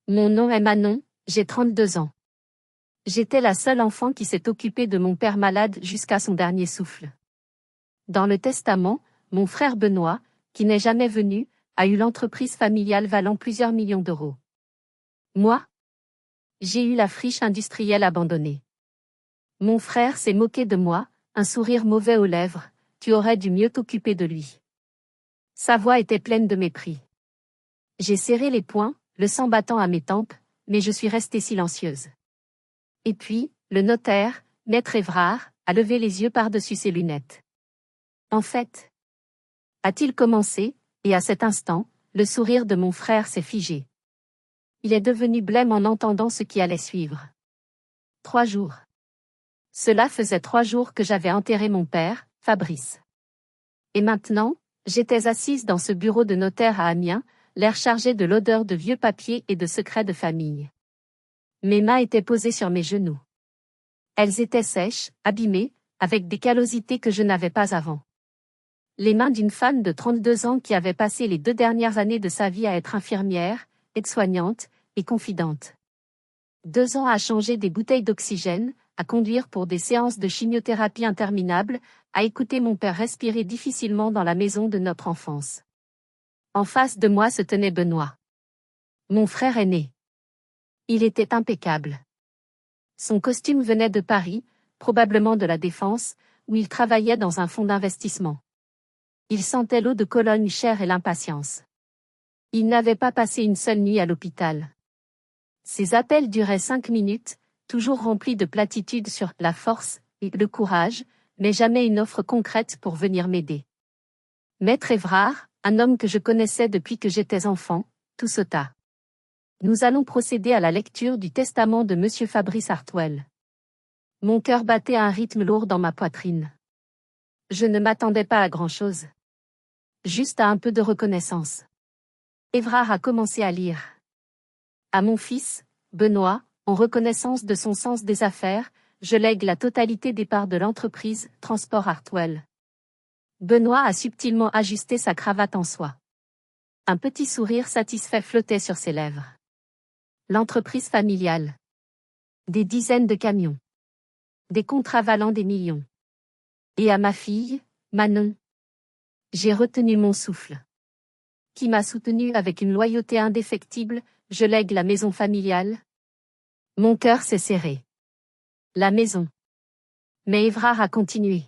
Mon nom est Manon, j'ai 32 ans. J'étais la seule enfant qui s'est occupée de mon père malade jusqu'à son dernier souffle. Dans le testament, mon frère Benoît, qui n'est jamais venu, a eu l'entreprise familiale valant plusieurs millions d'euros. Moi, j'ai eu la friche industrielle abandonnée. Mon frère s'est moqué de moi, un sourire mauvais aux lèvres, tu aurais dû mieux t'occuper de lui. Sa voix était pleine de mépris. J'ai serré les poings, le sang battant à mes tempes, mais je suis restée silencieuse. Et puis, le notaire, maître Évrard, a levé les yeux par-dessus ses lunettes. En fait, a-t-il commencé, et à cet instant, le sourire de mon frère s'est figé. Il est devenu blême en entendant ce qui allait suivre. 3 jours. Cela faisait 3 jours que j'avais enterré mon père, Fabrice. Et maintenant, j'étais assise dans ce bureau de notaire à Amiens, l'air chargé de l'odeur de vieux papiers et de secrets de famille. Mes mains étaient posées sur mes genoux. Elles étaient sèches, abîmées, avec des callosités que je n'avais pas avant. Les mains d'une femme de 32 ans qui avait passé les 2 dernières années de sa vie à être infirmière, aide-soignante et confidente. 2 ans à changer des bouteilles d'oxygène, à conduire pour des séances de chimiothérapie interminables, à écouter mon père respirer difficilement dans la maison de notre enfance. En face de moi se tenait Benoît. Mon frère aîné. Il était impeccable. Son costume venait de Paris, probablement de la Défense, où il travaillait dans un fonds d'investissement. Il sentait l'eau de Cologne chère et l'impatience. Il n'avait pas passé une seule nuit à l'hôpital. Ses appels duraient 5 minutes, toujours remplis de platitudes sur la force et le courage, mais jamais une offre concrète pour venir m'aider. Maître Évrard, un homme que je connaissais depuis que j'étais enfant, tout sauta. Nous allons procéder à la lecture du testament de Monsieur Fabrice Hartwell. Mon cœur battait à un rythme lourd dans ma poitrine. Je ne m'attendais pas à grand-chose. Juste à un peu de reconnaissance. Évrard a commencé à lire. À mon fils, Benoît, en reconnaissance de son sens des affaires, je lègue la totalité des parts de l'entreprise Transport Hartwell. Benoît a subtilement ajusté sa cravate en soie. Un petit sourire satisfait flottait sur ses lèvres. L'entreprise familiale. Des dizaines de camions. Des contrats valant des millions. Et à ma fille, Manon. J'ai retenu mon souffle. Qui m'a soutenu avec une loyauté indéfectible, je lègue la maison familiale. Mon cœur s'est serré. La maison. Mais Évrard a continué.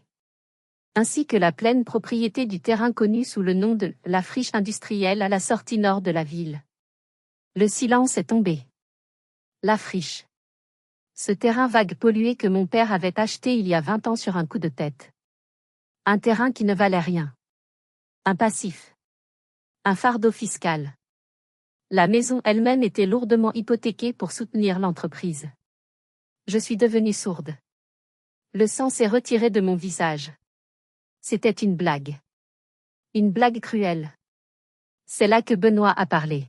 Ainsi que la pleine propriété du terrain connu sous le nom de la friche industrielle à la sortie nord de la ville. Le silence est tombé. La friche. Ce terrain vague pollué que mon père avait acheté il y a 20 ans sur un coup de tête. Un terrain qui ne valait rien. Un passif. Un fardeau fiscal. La maison elle-même était lourdement hypothéquée pour soutenir l'entreprise. Je suis devenue sourde. Le sang s'est retiré de mon visage. C'était une blague. Une blague cruelle. C'est là que Benoît a parlé.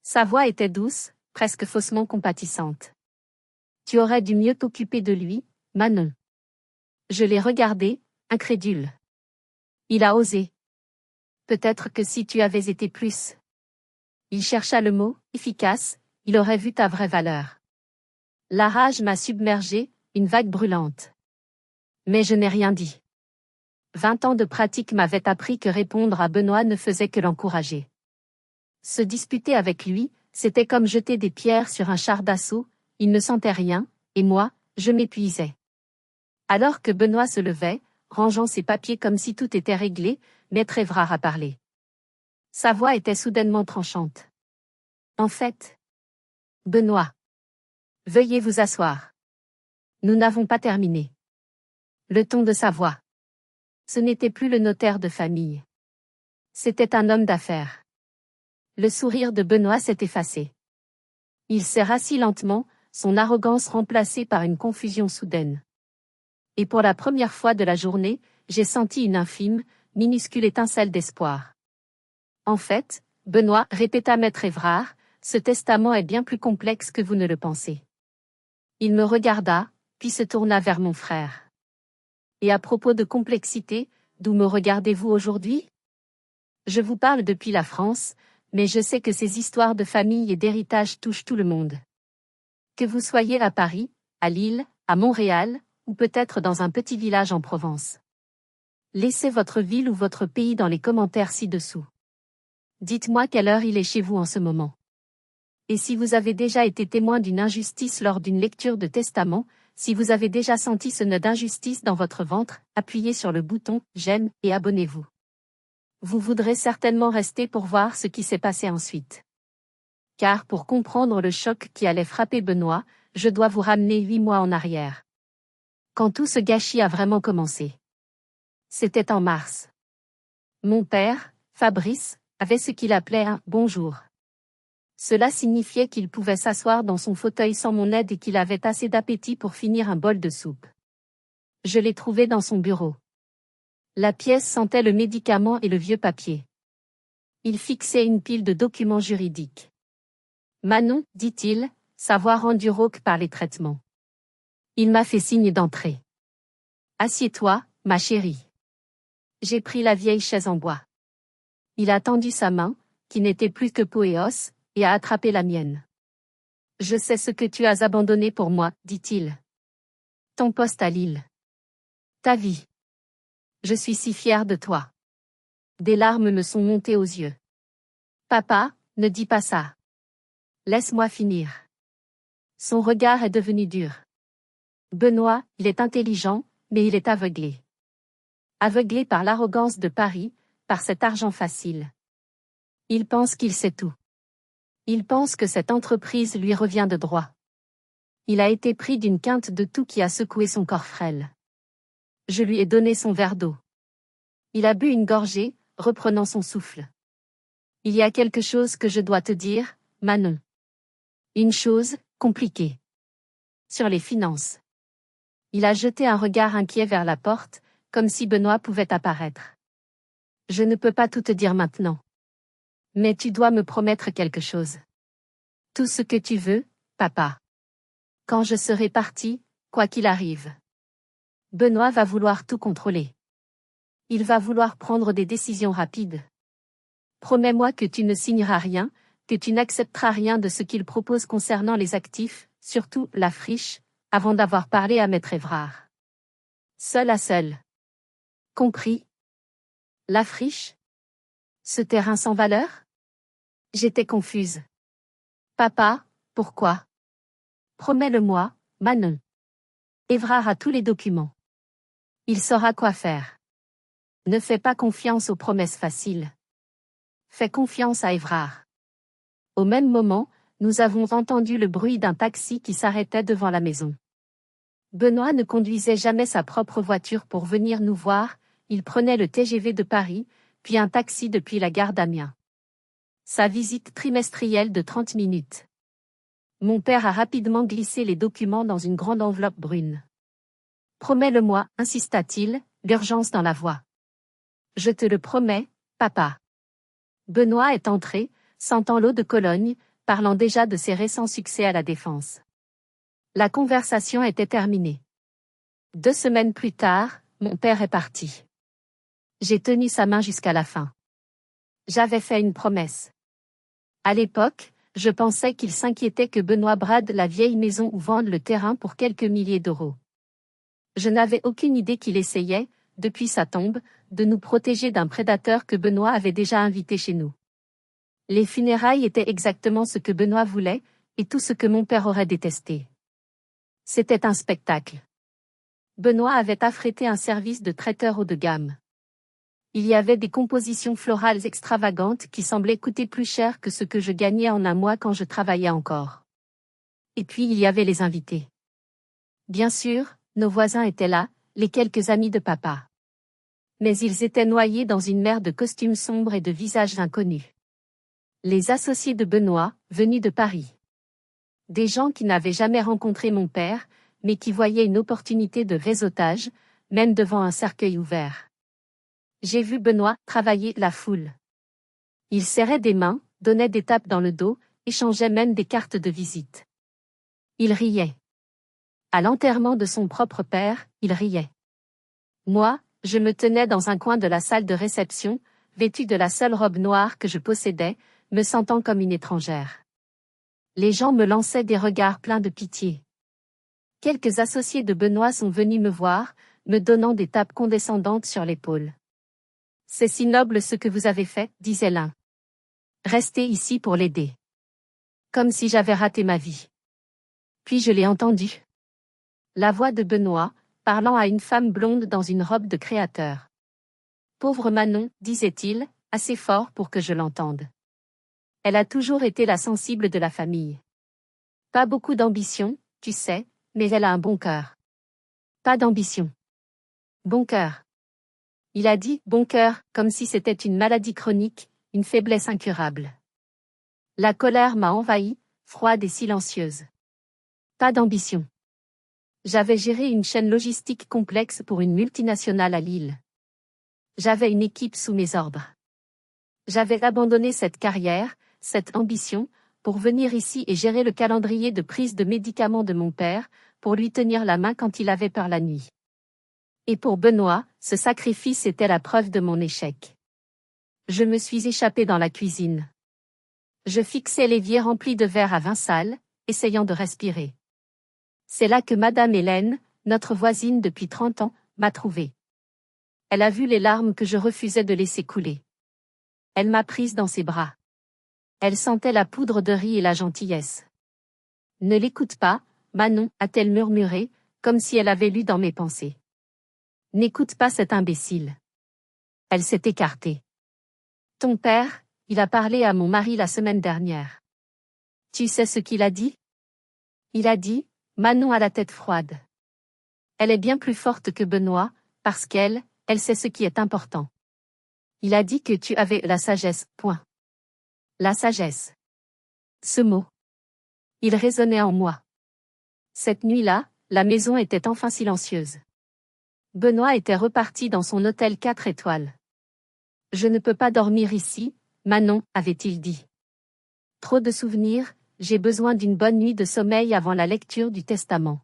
Sa voix était douce, presque faussement compatissante. Tu aurais dû mieux t'occuper de lui, Manon. Je l'ai regardé, incrédule. Il a osé. Peut-être que si tu avais été plus. Il chercha le mot, efficace, il aurait vu ta vraie valeur. La rage m'a submergée, une vague brûlante. Mais je n'ai rien dit. 20 ans de pratique m'avaient appris que répondre à Benoît ne faisait que l'encourager. Se disputer avec lui, c'était comme jeter des pierres sur un char d'assaut, il ne sentait rien, et moi, je m'épuisais. Alors que Benoît se levait, rangeant ses papiers comme si tout était réglé, Maître Évrard a parlé. Sa voix était soudainement tranchante. En fait, Benoît. Veuillez vous asseoir. Nous n'avons pas terminé. Le ton de sa voix. Ce n'était plus le notaire de famille. C'était un homme d'affaires. Le sourire de Benoît s'est effacé. Il s'est rassis lentement, son arrogance remplacée par une confusion soudaine. Et pour la première fois de la journée, j'ai senti une infime, minuscule étincelle d'espoir. En fait, Benoît, répéta Maître Évrard, ce testament est bien plus complexe que vous ne le pensez. Il me regarda, puis se tourna vers mon frère. Et à propos de complexité, d'où me regardez-vous aujourd'hui ? Je vous parle depuis la France, mais je sais que ces histoires de famille et d'héritage touchent tout le monde. Que vous soyez à Paris, à Lille, à Montréal, ou peut-être dans un petit village en Provence. Laissez votre ville ou votre pays dans les commentaires ci-dessous. Dites-moi quelle heure il est chez vous en ce moment. Et si vous avez déjà été témoin d'une injustice lors d'une lecture de testament, si vous avez déjà senti ce nœud d'injustice dans votre ventre, appuyez sur le bouton « J'aime » et abonnez-vous. Vous voudrez certainement rester pour voir ce qui s'est passé ensuite. Car pour comprendre le choc qui allait frapper Benoît, je dois vous ramener 8 mois en arrière. Quand tout ce gâchis a vraiment commencé. C'était en mars. Mon père, Fabrice, avait ce qu'il appelait un « bonjour ». Cela signifiait qu'il pouvait s'asseoir dans son fauteuil sans mon aide et qu'il avait assez d'appétit pour finir un bol de soupe. Je l'ai trouvé dans son bureau. La pièce sentait le médicament et le vieux papier. Il fixait une pile de documents juridiques. « Manon, dit-il, sa voix rendue rauque par les traitements. Il m'a fait signe d'entrer. « Assieds-toi, ma chérie. » J'ai pris la vieille chaise en bois. Il a tendu sa main, qui n'était plus que peau et os, et a attrapé la mienne. « Je sais ce que tu as abandonné pour moi, dit-il. Ton poste à Lille. Ta vie. Je suis si fière de toi. » Des larmes me sont montées aux yeux. « Papa, ne dis pas ça. Laisse-moi finir. » Son regard est devenu dur. « Benoît, il est intelligent, mais il est aveuglé. Aveuglé par l'arrogance de Paris, par cet argent facile. Il pense qu'il sait tout. Il pense que cette entreprise lui revient de droit. Il a été pris d'une quinte de tout qui a secoué son corps frêle. Je lui ai donné son verre d'eau. Il a bu une gorgée, reprenant son souffle. « Il y a quelque chose que je dois te dire, Manon. Une chose, compliquée. Sur les finances. » Il a jeté un regard inquiet vers la porte, comme si Benoît pouvait apparaître. « Je ne peux pas tout te dire maintenant. Mais tu dois me promettre quelque chose. Tout ce que tu veux, papa. Quand je serai parti, quoi qu'il arrive. » Benoît va vouloir tout contrôler. Il va vouloir prendre des décisions rapides. Promets-moi que tu ne signeras rien, que tu n'accepteras rien de ce qu'il propose concernant les actifs, surtout la friche, avant d'avoir parlé à Maître Évrard. Seul à seul. Compris? La friche? Ce terrain sans valeur? J'étais confuse. Papa, pourquoi? Promets-le-moi, Manon. Évrard a tous les documents. Il saura quoi faire. Ne fais pas confiance aux promesses faciles. Fais confiance à Évrard. Au même moment, nous avons entendu le bruit d'un taxi qui s'arrêtait devant la maison. Benoît ne conduisait jamais sa propre voiture pour venir nous voir, il prenait le TGV de Paris, puis un taxi depuis la gare d'Amiens. Sa visite trimestrielle de 30 minutes. Mon père a rapidement glissé les documents dans une grande enveloppe brune. « Promets-le-moi, insista-t-il, l'urgence dans la voix. « Je te le promets, papa. » Benoît est entré, sentant l'eau de Cologne, parlant déjà de ses récents succès à la défense. La conversation était terminée. 2 semaines plus tard, mon père est parti. J'ai tenu sa main jusqu'à la fin. J'avais fait une promesse. À l'époque, je pensais qu'il s'inquiétait que Benoît brade la vieille maison ou vende le terrain pour quelques milliers d'euros. Je n'avais aucune idée qu'il essayait, depuis sa tombe, de nous protéger d'un prédateur que Benoît avait déjà invité chez nous. Les funérailles étaient exactement ce que Benoît voulait, et tout ce que mon père aurait détesté. C'était un spectacle. Benoît avait affrété un service de traiteur haut de gamme. Il y avait des compositions florales extravagantes qui semblaient coûter plus cher que ce que je gagnais en un mois quand je travaillais encore. Et puis il y avait les invités. Bien sûr, nos voisins étaient là, les quelques amis de papa. Mais ils étaient noyés dans une mer de costumes sombres et de visages inconnus. Les associés de Benoît, venus de Paris. Des gens qui n'avaient jamais rencontré mon père, mais qui voyaient une opportunité de réseautage, même devant un cercueil ouvert. J'ai vu Benoît travailler la foule. Il serrait des mains, donnait des tapes dans le dos, échangeait même des cartes de visite. Il riait. À l'enterrement de son propre père, il riait. Moi, je me tenais dans un coin de la salle de réception, vêtue de la seule robe noire que je possédais, me sentant comme une étrangère. Les gens me lançaient des regards pleins de pitié. Quelques associés de Benoît sont venus me voir, me donnant des tapes condescendantes sur l'épaule. « C'est si noble ce que vous avez fait, » disait l'un. « Restez ici pour l'aider. » Comme si j'avais raté ma vie. Puis je l'ai entendu. La voix de Benoît, parlant à une femme blonde dans une robe de créateur. « Pauvre Manon, » disait-il, assez fort pour que je l'entende. Elle a toujours été la sensible de la famille. Pas beaucoup d'ambition, tu sais, mais elle a un bon cœur. Pas d'ambition. Bon cœur. Il a dit « bon cœur » comme si c'était une maladie chronique, une faiblesse incurable. La colère m'a envahie, froide et silencieuse. Pas d'ambition. J'avais géré une chaîne logistique complexe pour une multinationale à Lille. J'avais une équipe sous mes ordres. J'avais abandonné cette carrière, cette ambition, pour venir ici et gérer le calendrier de prise de médicaments de mon père, pour lui tenir la main quand il avait peur la nuit. Et pour Benoît, ce sacrifice était la preuve de mon échec. Je me suis échappée dans la cuisine. Je fixais l'évier rempli de verre à vin sale, essayant de respirer. C'est là que Madame Hélène, notre voisine depuis 30 ans, m'a trouvée. Elle a vu les larmes que je refusais de laisser couler. Elle m'a prise dans ses bras. Elle sentait la poudre de riz et la gentillesse. « Ne l'écoute pas, Manon, » a-t-elle murmuré, comme si elle avait lu dans mes pensées. « N'écoute pas cet imbécile. » Elle s'est écartée. « Ton père, il a parlé à mon mari la semaine dernière. Tu sais ce qu'il a dit ? Il a dit, Manon a la tête froide. Elle est bien plus forte que Benoît, parce elle sait ce qui est important. Il a dit que tu avais la sagesse, point. La sagesse. Ce mot. Il résonnait en moi. Cette nuit-là, la maison était enfin silencieuse. Benoît était reparti dans son hôtel 4 étoiles. Je ne peux pas dormir ici, Manon, avait-il dit. Trop de souvenirs, j'ai besoin d'une bonne nuit de sommeil avant la lecture du testament.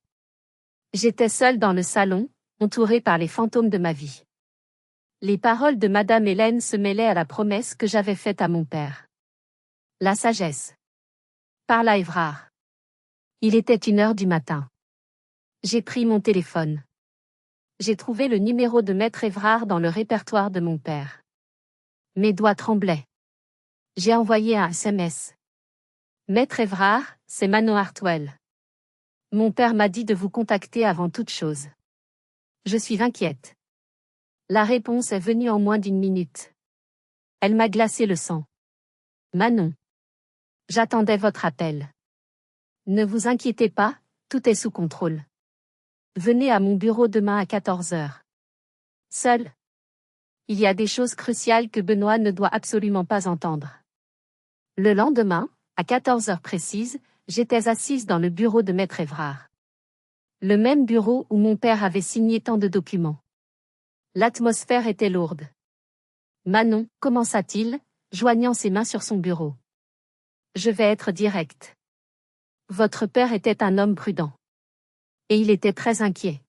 J'étais seule dans le salon, entourée par les fantômes de ma vie. Les paroles de Madame Hélène se mêlaient à la promesse que j'avais faite à mon père. La sagesse. Parla Évrard. Il était 1h du matin. J'ai pris mon téléphone. J'ai trouvé le numéro de Maître Évrard dans le répertoire de mon père. Mes doigts tremblaient. J'ai envoyé un SMS. Maître Évrard, c'est Manon Hartwell. Mon père m'a dit de vous contacter avant toute chose. Je suis inquiète. La réponse est venue en moins d'1 minute. Elle m'a glacé le sang. Manon. J'attendais votre appel. Ne vous inquiétez pas, tout est sous contrôle. Venez à mon bureau demain à 14h. Seul. Il y a des choses cruciales que Benoît ne doit absolument pas entendre. Le lendemain, à 14h précise, j'étais assise dans le bureau de Maître Évrard. Le même bureau où mon père avait signé tant de documents. L'atmosphère était lourde. Manon, commença-t-il, joignant ses mains sur son bureau. Je vais être direct. Votre père était un homme prudent. Et il était très inquiet.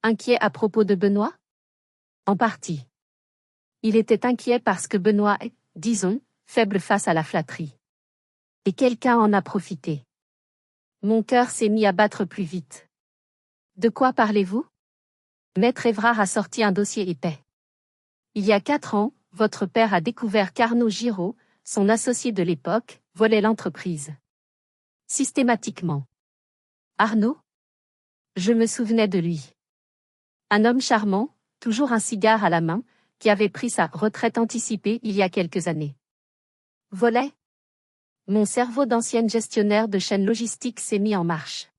Inquiet à propos de Benoît ? En partie. Il était inquiet parce que Benoît est, disons, faible face à la flatterie. Et quelqu'un en a profité. Mon cœur s'est mis à battre plus vite. De quoi parlez-vous ? Maître Évrard a sorti un dossier épais. Il y a 4 ans, votre père a découvert qu'Arnaud Giraud, son associé de l'époque, volait l'entreprise. Systématiquement. Arnaud ? Je me souvenais de lui. Un homme charmant, toujours un cigare à la main, qui avait pris sa retraite anticipée il y a quelques années. Volait ? Mon cerveau d'ancienne gestionnaire de chaîne logistique s'est mis en marche.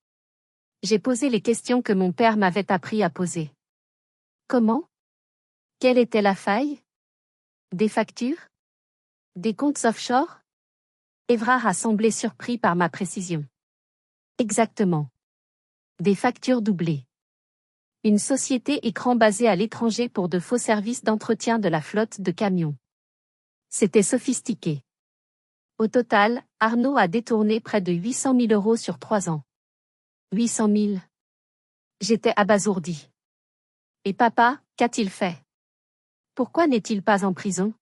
J'ai posé les questions que mon père m'avait appris à poser. Comment ? Quelle était la faille ? Des factures ? Des comptes offshore ? Évrard a semblé surpris par ma précision. Exactement. Des factures doublées. Une société écran basée à l'étranger pour de faux services d'entretien de la flotte de camions. C'était sophistiqué. Au total, Arnaud a détourné près de 800 000 € sur 3 ans. 800 000. J'étais abasourdi. Et papa, qu'a-t-il fait ? Pourquoi n'est-il pas en prison ?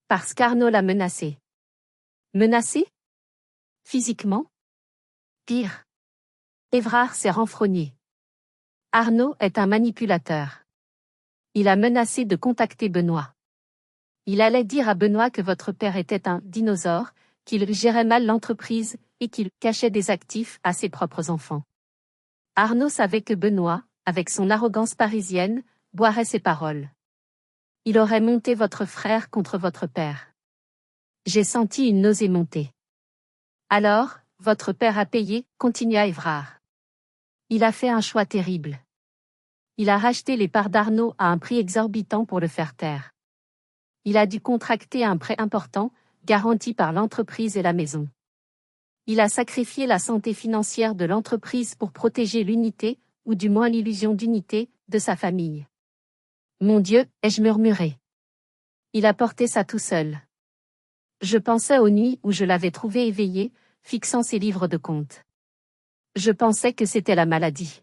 Parce qu'Arnaud l'a menacé. Menacé? Physiquement? Pire. Évrard s'est renfrogné. Arnaud est un manipulateur. Il a menacé de contacter Benoît. Il allait dire à Benoît que votre père était un dinosaure, qu'il gérait mal l'entreprise et qu'il cachait des actifs à ses propres enfants. Arnaud savait que Benoît, avec son arrogance parisienne, boirait ses paroles. Il aurait monté votre frère contre votre père. J'ai senti une nausée monter. Alors, votre père a payé, continua Évrard. Il a fait un choix terrible. Il a racheté les parts d'Arnaud à un prix exorbitant pour le faire taire. Il a dû contracter un prêt important, garanti par l'entreprise et la maison. Il a sacrifié la santé financière de l'entreprise pour protéger l'unité, ou du moins l'illusion d'unité, de sa famille. Mon Dieu, ai-je murmuré. Il a porté ça tout seul. Je pensais aux nuits où je l'avais trouvé éveillé, fixant ses livres de comptes. Je pensais que c'était la maladie.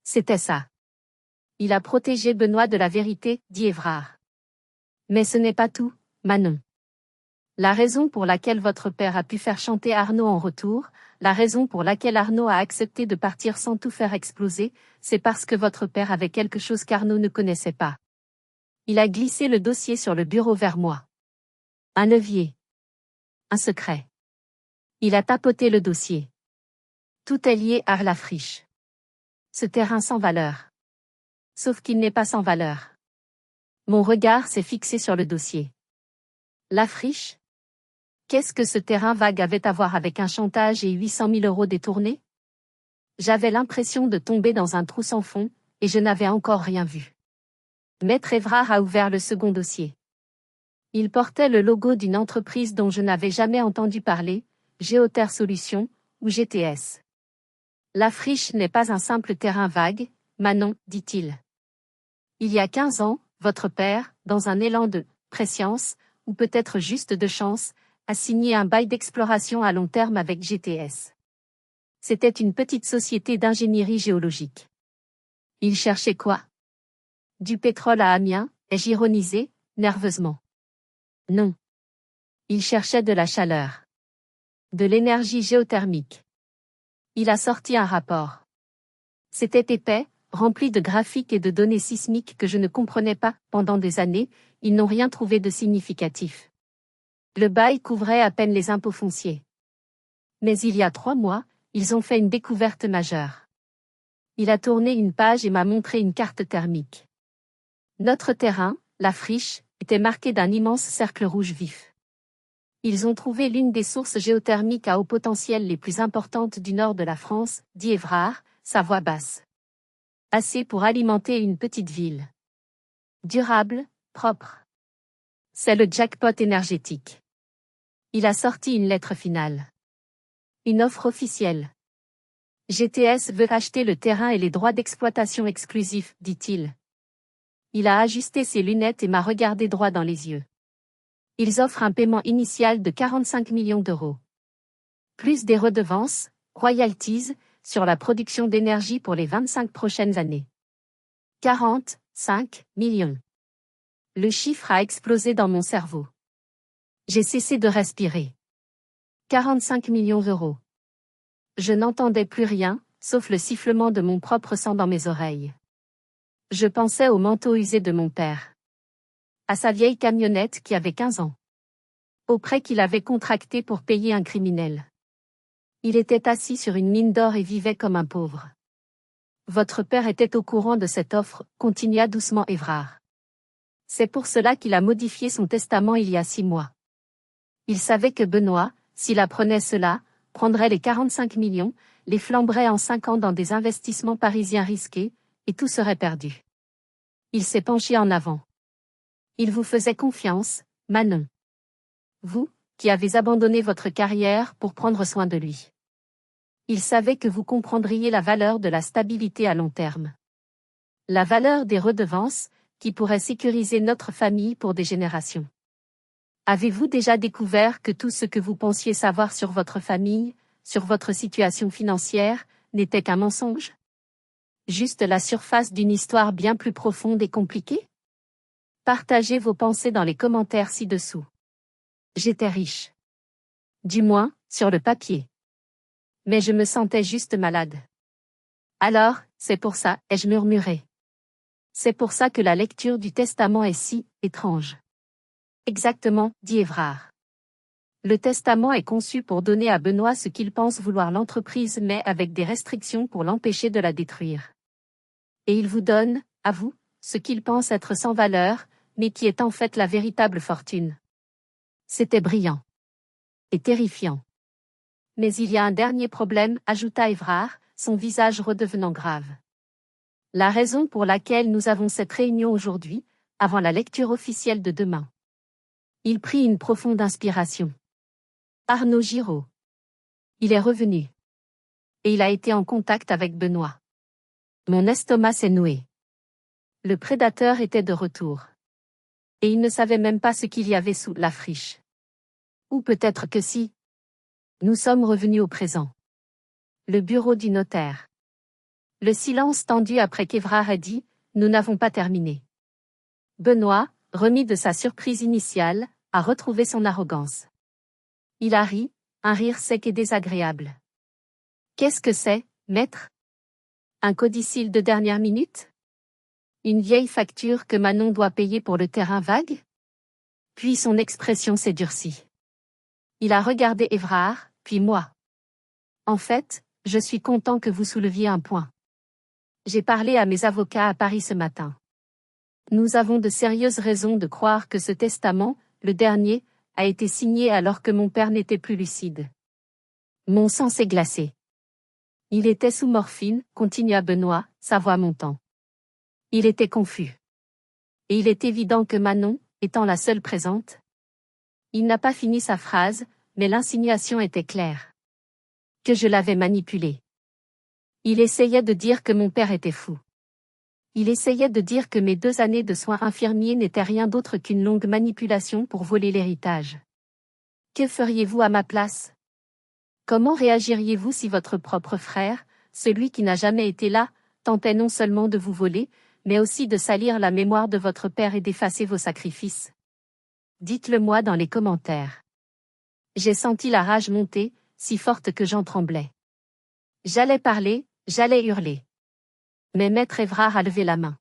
C'était ça. Il a protégé Benoît de la vérité, dit Évrard. Mais ce n'est pas tout, Manon. La raison pour laquelle votre père a pu faire chanter Arnaud en retour, la raison pour laquelle Arnaud a accepté de partir sans tout faire exploser, c'est parce que votre père avait quelque chose qu'Arnaud ne connaissait pas. Il a glissé le dossier sur le bureau vers moi. Un levier. Un secret. Il a tapoté le dossier. Tout est lié à la friche. Ce terrain sans valeur. Sauf qu'il n'est pas sans valeur. Mon regard s'est fixé sur le dossier. La friche? Qu'est-ce que ce terrain vague avait à voir avec un chantage et 800 000 € détournés? J'avais l'impression de tomber dans un trou sans fond, et je n'avais encore rien vu. Maître Évrard a ouvert le second dossier. Il portait le logo d'une entreprise dont je n'avais jamais entendu parler, Géoterre Solutions, ou GTS. La friche n'est pas un simple terrain vague, Manon, dit-il. Il y a 15 ans, votre père, dans un élan de prescience, ou peut-être juste de chance, a signé un bail d'exploration à long terme avec GTS. C'était une petite société d'ingénierie géologique. Il cherchait quoi? Du pétrole à Amiens, ai-je ironisé, nerveusement. Non. Il cherchait de la chaleur. De l'énergie géothermique. Il a sorti un rapport. C'était épais, rempli de graphiques et de données sismiques que je ne comprenais pas. Pendant des années, ils n'ont rien trouvé de significatif. Le bail couvrait à peine les impôts fonciers. Mais il y a 3 mois, ils ont fait une découverte majeure. Il a tourné une page et m'a montré une carte thermique. Notre terrain, la friche, était marqué d'un immense cercle rouge vif. Ils ont trouvé l'une des sources géothermiques à haut potentiel les plus importantes du nord de la France, dit Évrard, sa voix basse. Assez pour alimenter une petite ville. Durable, propre. C'est le jackpot énergétique. Il a sorti une lettre finale. Une offre officielle. GTS veut acheter le terrain et les droits d'exploitation exclusifs, dit-il. Il a ajusté ses lunettes et m'a regardé droit dans les yeux. Ils offrent un paiement initial de 45 millions d'euros. Plus des redevances, royalties, sur la production d'énergie pour les 25 prochaines années. 45 millions. Le chiffre a explosé dans mon cerveau. J'ai cessé de respirer. 45 millions d'euros. Je n'entendais plus rien, sauf le sifflement de mon propre sang dans mes oreilles. Je pensais au manteau usé de mon père. À sa vieille camionnette qui avait 15 ans. Au prêt qu'il avait contracté pour payer un criminel. Il était assis sur une mine d'or et vivait comme un pauvre. Votre père était au courant de cette offre, continua doucement Évrard. C'est pour cela qu'il a modifié son testament il y a 6 mois. Il savait que Benoît, s'il apprenait cela, prendrait les 45 millions, les flamberait en 5 ans dans des investissements parisiens risqués, et tout serait perdu. Il s'est penché en avant. Il vous faisait confiance, Manon. Vous, qui avez abandonné votre carrière pour prendre soin de lui. Il savait que vous comprendriez la valeur de la stabilité à long terme. La valeur des redevances, qui pourraient sécuriser notre famille pour des générations. Avez-vous déjà découvert que tout ce que vous pensiez savoir sur votre famille, sur votre situation financière, n'était qu'un mensonge? Juste la surface d'une histoire bien plus profonde et compliquée? Partagez vos pensées dans les commentaires ci-dessous. J'étais riche. Du moins, sur le papier. Mais je me sentais juste malade. Alors, c'est pour ça, ai-je murmuré. C'est pour ça que la lecture du testament est si étrange. Exactement, dit Évrard. Le testament est conçu pour donner à Benoît ce qu'il pense vouloir l'entreprise mais avec des restrictions pour l'empêcher de la détruire. Et il vous donne, à vous, ce qu'il pense être sans valeur, mais qui est en fait la véritable fortune. C'était brillant. Et terrifiant. Mais il y a un dernier problème, ajouta Évrard, son visage redevenant grave. La raison pour laquelle nous avons cette réunion aujourd'hui, avant la lecture officielle de demain. Il prit une profonde inspiration. Arnaud Giraud. Il est revenu. Et il a été en contact avec Benoît. Mon estomac s'est noué. Le prédateur était de retour. Et il ne savait même pas ce qu'il y avait sous la friche. Ou peut-être que si. Nous sommes revenus au présent. Le bureau du notaire. Le silence tendu après qu'Évrard ait dit « Nous n'avons pas terminé ». Benoît, remis de sa surprise initiale, a retrouvé son arrogance. Il a ri, un rire sec et désagréable. « Qu'est-ce que c'est, maître ? Un codicile de dernière minute ? Une vieille facture que Manon doit payer pour le terrain vague ? » Puis son expression s'est durcie. Il a regardé Évrard, puis moi. « En fait, je suis content que vous souleviez un point. J'ai parlé à mes avocats à Paris ce matin. Nous avons de sérieuses raisons de croire que ce testament, le dernier, a été signé alors que mon père n'était plus lucide. » Mon sang s'est glacé. Il était sous morphine, continua Benoît, sa voix montant. Il était confus. Et il est évident que Manon, étant la seule présente. Il n'a pas fini sa phrase, mais l'insinuation était claire. Que je l'avais manipulé. Il essayait de dire que mon père était fou. Il essayait de dire que mes 2 années de soins infirmiers n'étaient rien d'autre qu'une longue manipulation pour voler l'héritage. Que feriez-vous à ma place ? Comment réagiriez-vous si votre propre frère, celui qui n'a jamais été là, tentait non seulement de vous voler, mais aussi de salir la mémoire de votre père et d'effacer vos sacrifices ? Dites-le moi dans les commentaires. J'ai senti la rage monter, si forte que j'en tremblais. J'allais parler, j'allais hurler. Mais maître Évrard a levé la main.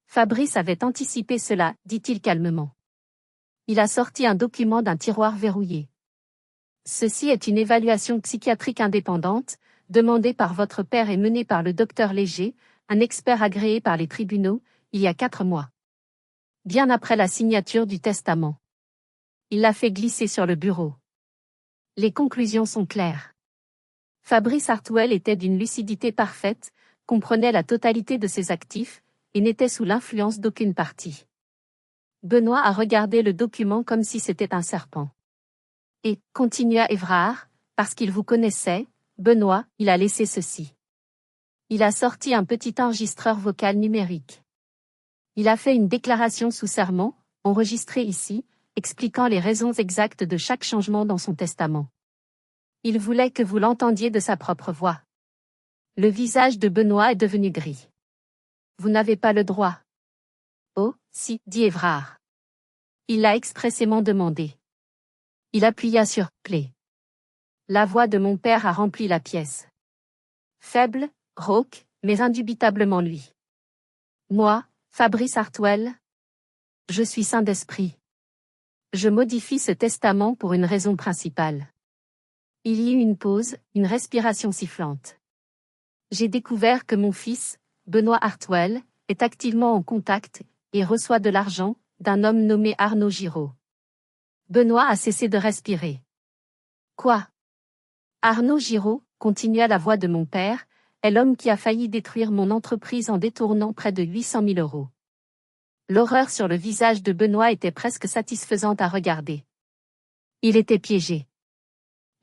Fabrice avait anticipé cela, dit-il calmement. Il a sorti un document d'un tiroir verrouillé. Ceci est une évaluation psychiatrique indépendante, demandée par votre père et menée par le docteur Léger, un expert agréé par les tribunaux, il y a 4 mois. Bien après la signature du testament. Il l'a fait glisser sur le bureau. Les conclusions sont claires. Fabrice Hartwell était d'une lucidité parfaite, comprenait la totalité de ses actifs, et n'était sous l'influence d'aucune partie. Benoît a regardé le document comme si c'était un serpent. Et, continua Évrard, parce qu'il vous connaissait, Benoît, il a laissé ceci. Il a sorti un petit enregistreur vocal numérique. Il a fait une déclaration sous serment, enregistrée ici, expliquant les raisons exactes de chaque changement dans son testament. Il voulait que vous l'entendiez de sa propre voix. Le visage de Benoît est devenu gris. Vous n'avez pas le droit. Oh, si, dit Évrard. Il l'a expressément demandé. Il appuya sur « Play ». La voix de mon père a rempli la pièce. Faible, rauque, mais indubitablement lui. Moi, Fabrice Hartwell. Je suis saint d'esprit. Je modifie ce testament pour une raison principale. Il y eut une pause, une respiration sifflante. J'ai découvert que mon fils, Benoît Hartwell, est activement en contact, et reçoit de l'argent, d'un homme nommé Arnaud Giraud. Benoît a cessé de respirer. Quoi ? Arnaud Giraud, continua la voix de mon père, est l'homme qui a failli détruire mon entreprise en détournant près de 800 000 €. L'horreur sur le visage de Benoît était presque satisfaisante à regarder. Il était piégé.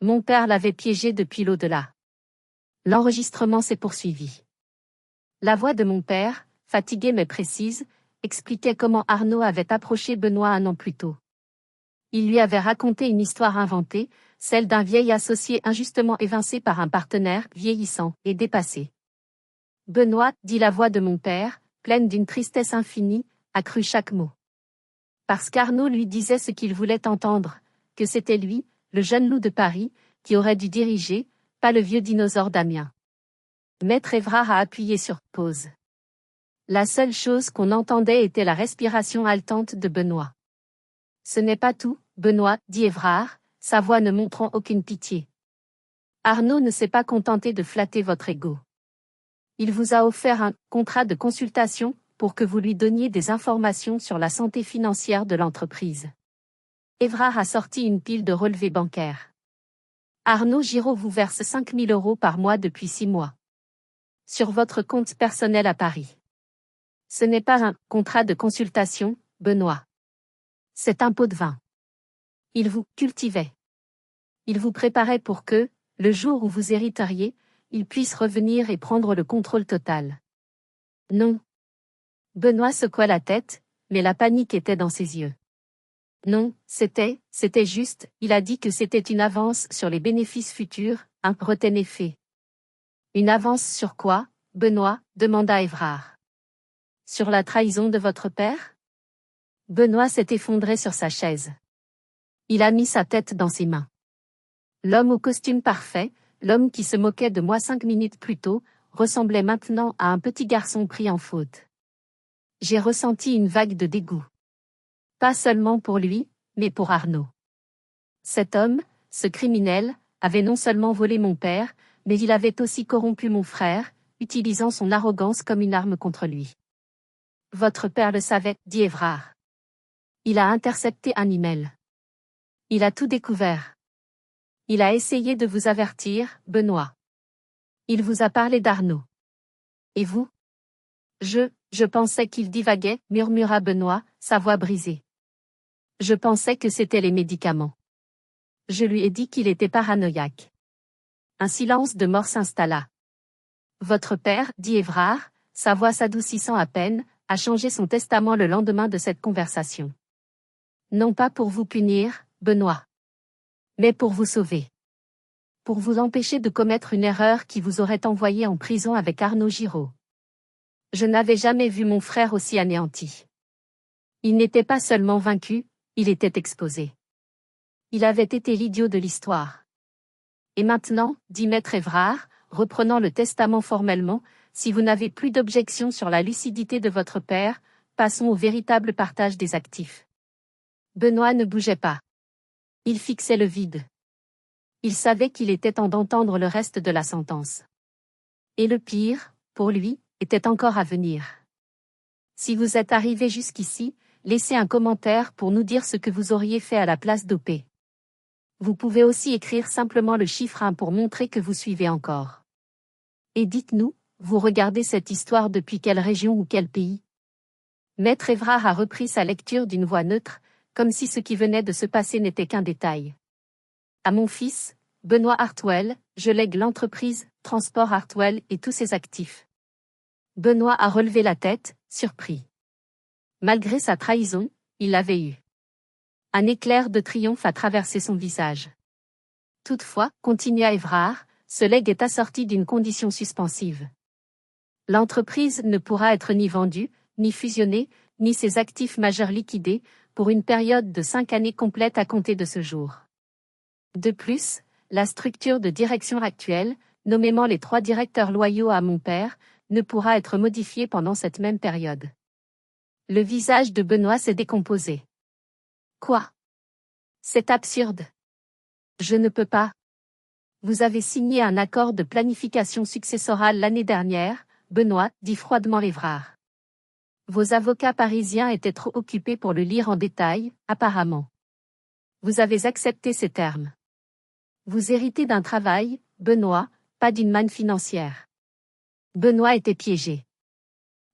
Mon père l'avait piégé depuis l'au-delà. L'enregistrement s'est poursuivi. La voix de mon père, fatiguée mais précise, expliquait comment Arnaud avait approché Benoît 1 an plus tôt. Il lui avait raconté une histoire inventée, celle d'un vieil associé injustement évincé par un partenaire vieillissant et dépassé. Benoît, dit la voix de mon père, pleine d'une tristesse infinie, a cru chaque mot. Parce qu'Arnaud lui disait ce qu'il voulait entendre, que c'était lui, le jeune loup de Paris, qui aurait dû diriger, pas le vieux dinosaure d'Amiens. Maître Évrard a appuyé sur pause. La seule chose qu'on entendait était la respiration haletante de Benoît. Ce n'est pas tout, Benoît, dit Évrard, sa voix ne montrant aucune pitié. Arnaud ne s'est pas contenté de flatter votre ego. Il vous a offert un contrat de consultation pour que vous lui donniez des informations sur la santé financière de l'entreprise. Évrard a sorti une pile de relevés bancaires. Arnaud Giraud vous verse 5 000 € par mois depuis 6 mois. Sur votre compte personnel à Paris. Ce n'est pas un contrat de consultation, Benoît. C'est un pot de vin. Il vous cultivait. Il vous préparait pour que, le jour où vous hériteriez, il puisse revenir et prendre le contrôle total. Non. Benoît secoua la tête, mais la panique était dans ses yeux. Non, c'était juste, il a dit que c'était une avance sur les bénéfices futurs, retenez-fait. Une avance sur quoi, Benoît, demanda Évrard. Sur la trahison de votre père? Benoît s'est effondré sur sa chaise. Il a mis sa tête dans ses mains. L'homme au costume parfait, l'homme qui se moquait de moi 5 minutes plus tôt, ressemblait maintenant à un petit garçon pris en faute. J'ai ressenti une vague de dégoût. Pas seulement pour lui, mais pour Arnaud. Cet homme, ce criminel, avait non seulement volé mon père, mais il avait aussi corrompu mon frère, utilisant son arrogance comme une arme contre lui. Votre père le savait, dit Évrard. Il a intercepté un email. Il a tout découvert. Il a essayé de vous avertir, Benoît. Il vous a parlé d'Arnaud. Et vous? Je pensais qu'il divaguait, murmura Benoît, sa voix brisée. Je pensais que c'était les médicaments. Je lui ai dit qu'il était paranoïaque. Un silence de mort s'installa. Votre père, dit Évrard, sa voix s'adoucissant à peine, a changé son testament le lendemain de cette conversation. Non pas pour vous punir, Benoît. Mais pour vous sauver. Pour vous empêcher de commettre une erreur qui vous aurait envoyé en prison avec Arnaud Giraud. Je n'avais jamais vu mon frère aussi anéanti. Il n'était pas seulement vaincu, il était exposé. Il avait été l'idiot de l'histoire. Et maintenant, dit Maître Évrard, reprenant le testament formellement, si vous n'avez plus d'objection sur la lucidité de votre père, passons au véritable partage des actifs. Benoît ne bougeait pas. Il fixait le vide. Il savait qu'il était temps d'entendre le reste de la sentence. Et le pire, pour lui, était encore à venir. Si vous êtes arrivé jusqu'ici, laissez un commentaire pour nous dire ce que vous auriez fait à la place d'OP. Vous pouvez aussi écrire simplement le chiffre 1 pour montrer que vous suivez encore. Et dites-nous, vous regardez cette histoire depuis quelle région ou quel pays? Maître Évrard a repris sa lecture d'une voix neutre, comme si ce qui venait de se passer n'était qu'un détail. À mon fils, Benoît Hartwell, je lègue l'entreprise Transport Hartwell et tous ses actifs. Benoît a relevé la tête, surpris. Malgré sa trahison, il l'avait eu. Un éclair de triomphe a traversé son visage. Toutefois, continua Évrard, ce legs est assorti d'une condition suspensive. L'entreprise ne pourra être ni vendue, ni fusionnée, ni ses actifs majeurs liquidés, pour une période de 5 années complètes à compter de ce jour. De plus, la structure de direction actuelle, nommément les 3 directeurs loyaux à mon père, ne pourra être modifiée pendant cette même période. Le visage de Benoît s'est décomposé. Quoi? C'est absurde. Je ne peux pas. Vous avez signé un accord de planification successorale l'année dernière, Benoît, dit froidement Évrard. Vos avocats parisiens étaient trop occupés pour le lire en détail, apparemment. Vous avez accepté ces termes. Vous héritez d'un travail, Benoît, pas d'une manne financière. Benoît était piégé.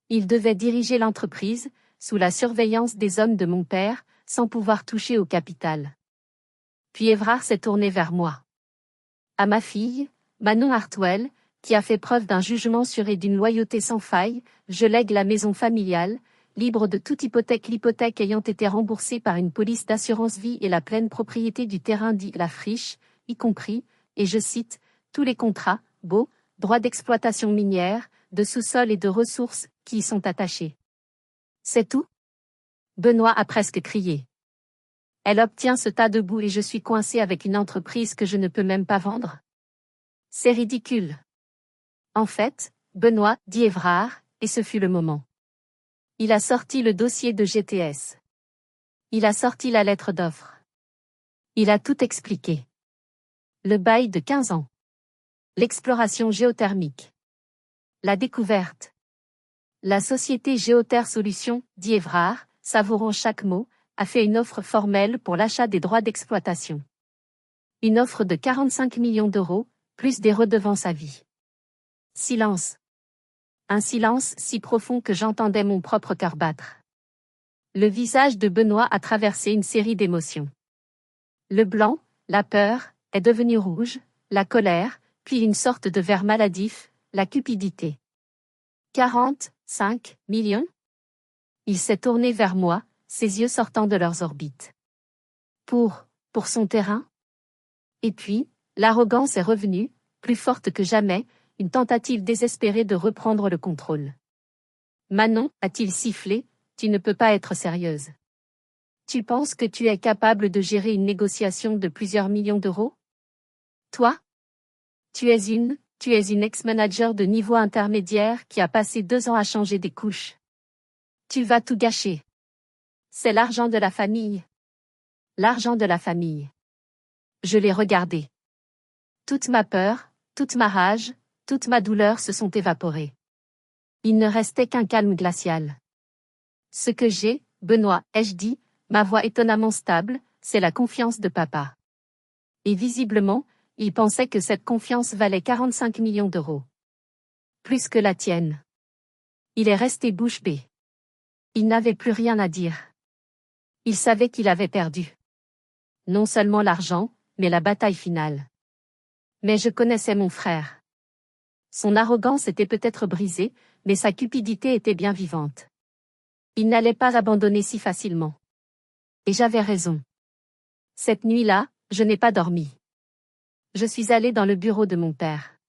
Il devait diriger l'entreprise, sous la surveillance des hommes de mon père, sans pouvoir toucher au capital. Puis Évrard s'est tourné vers moi. À ma fille, Manon Hartwell, qui a fait preuve d'un jugement sûr et d'une loyauté sans faille, je lègue la maison familiale, libre de toute hypothèque, l'hypothèque ayant été remboursée par une police d'assurance vie et la pleine propriété du terrain dit la friche, y compris, et je cite, tous les contrats, baux, droits d'exploitation minière, de sous-sol et de ressources, qui y sont attachés. C'est tout? Benoît a presque crié. Elle obtient ce tas de boue et je suis coincé avec une entreprise que je ne peux même pas vendre. C'est ridicule. En fait, Benoît, dit Évrard, et ce fut le moment. Il a sorti le dossier de GTS. Il a sorti la lettre d'offre. Il a tout expliqué. Le bail de 15 ans. L'exploration géothermique. La découverte. La société Géoterre Solutions, dit Évrard, savourant chaque mot, a fait une offre formelle pour l'achat des droits d'exploitation. Une offre de 45 millions d'euros, plus des redevances à vie. Silence. Un silence si profond que j'entendais mon propre cœur battre. Le visage de Benoît a traversé une série d'émotions. Le blanc, la peur, est devenu rouge, la colère, puis une sorte de vert maladif, la cupidité. 45 millions? Il s'est tourné vers moi, ses yeux sortant de leurs orbites. Pour son terrain? Et puis, l'arrogance est revenue, plus forte que jamais, une tentative désespérée de reprendre le contrôle. Manon, a-t-il sifflé, tu ne peux pas être sérieuse. Tu penses que tu es capable de gérer une négociation de plusieurs millions d'euros? Toi? Tu es une ex-manager de niveau intermédiaire qui a passé 2 ans à changer des couches. Tu vas tout gâcher. C'est l'argent de la famille. L'argent de la famille. Je l'ai regardé. Toute ma peur, toute ma rage, toute ma douleur se sont évaporées. Il ne restait qu'un calme glacial. Ce que j'ai, Benoît, ai-je dit, ma voix étonnamment stable, c'est la confiance de papa. Et visiblement, il pensait que cette confiance valait 45 millions d'euros. Plus que la tienne. Il est resté bouche bée. Il n'avait plus rien à dire. Il savait qu'il avait perdu. Non seulement l'argent, mais la bataille finale. Mais je connaissais mon frère. Son arrogance était peut-être brisée, mais sa cupidité était bien vivante. Il n'allait pas abandonner si facilement. Et j'avais raison. Cette nuit-là, je n'ai pas dormi. Je suis allé dans le bureau de mon père.